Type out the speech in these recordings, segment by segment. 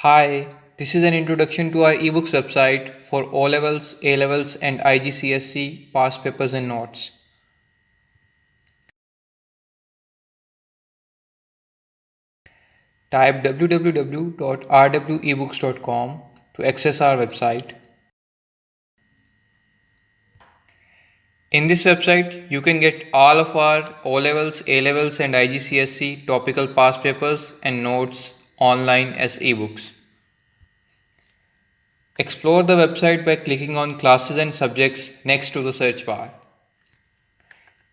Hi, this is an introduction to our ebooks website for O levels, A levels, and IGCSE past papers and notes. Type www.rwebooks.com to access our website. In this website, you can get all of our O levels, A levels, and IGCSE topical past papers and notes online as ebooks. Explore the website by clicking on Classes and Subjects next to the search bar.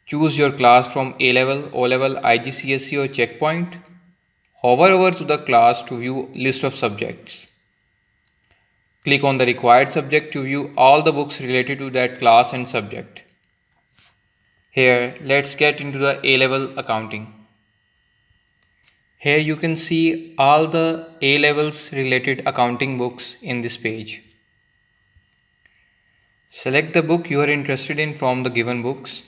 Choose your class from A level, O level, IGCSE, or checkpoint. Hover over to the class to view list of subjects. Click on the required subject to view all the books related to that class and subject. Here, let's get into the A level accounting. Here you can see all the A levels related accounting books in this page. Select the book you are interested in from the given books.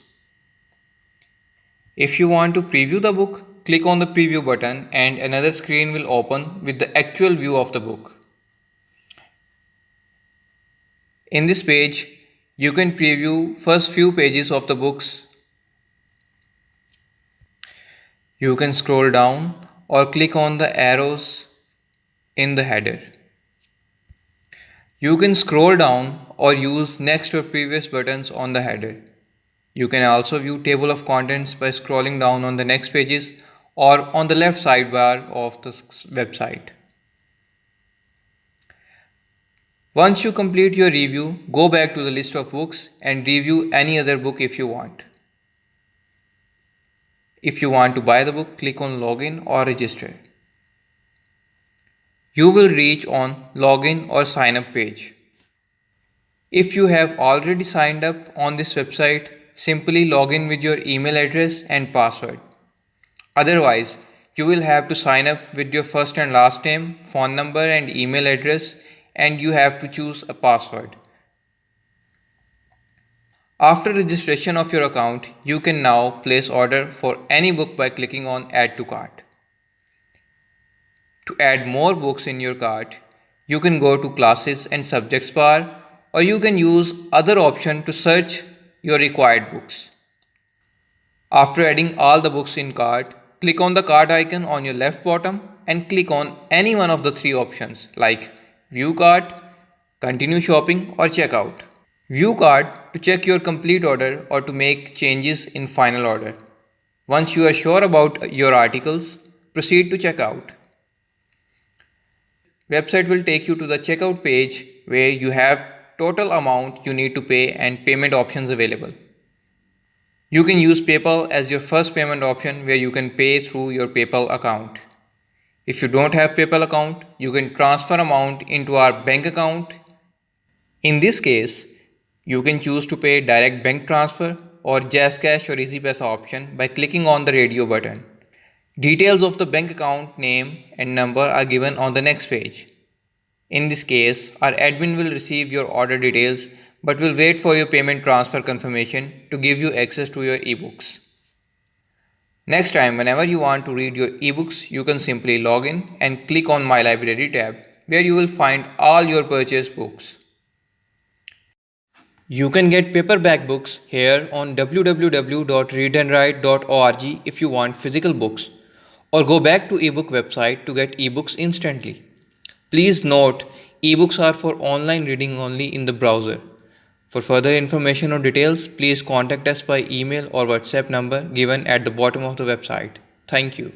If you want to preview the book, click on the preview button and another screen will open with the actual view of the book. In this page, you can preview first few pages of the books. You can scroll down or click on the arrows in the header. You can scroll down or use next or previous buttons on the header. You can also view table of contents by scrolling down on the next pages or on the left sidebar of the website. Once you complete your review, go back to the list of books and review any other book if you want. If you want to buy the book, click on Login or Register. You will reach on Login or Sign Up page. If you have already signed up on this website, simply log in with your email address and password. Otherwise, you will have to sign up with your first and last name, phone number and email address, and you have to choose a password. After registration of your account, you can now place order for any book by clicking on Add to Cart. To add more books in your cart, you can go to Classes and Subjects bar, or you can use other option to search your required books. After adding all the books in cart, click on the cart icon on your left bottom and click on any one of the three options like View Cart, Continue Shopping or Checkout. View cart to check your complete order or to make changes in final order. Once you are sure about your articles, proceed to checkout. Website will take you to the checkout page where you have total amount you need to pay and payment options available. You can use PayPal as your first payment option where you can pay through your PayPal account. If you don't have PayPal account, you can transfer amount into our bank account. In this case, you can choose to pay direct bank transfer or JazzCash or EasyPaisa option by clicking on the radio button. Details of the bank account name and number are given on the next page. In this case, our admin will receive your order details but will wait for your payment transfer confirmation to give you access to your ebooks. Next time, whenever you want to read your ebooks, you can simply log in and click on My Library tab where you will find all your purchased books. You can get paperback books here on www.readandwrite.org if you want physical books, or go back to ebook website to get ebooks instantly. Please note, ebooks are for online reading only in the browser. For further information or details, please contact us by email or WhatsApp number given at the bottom of the website. Thank you.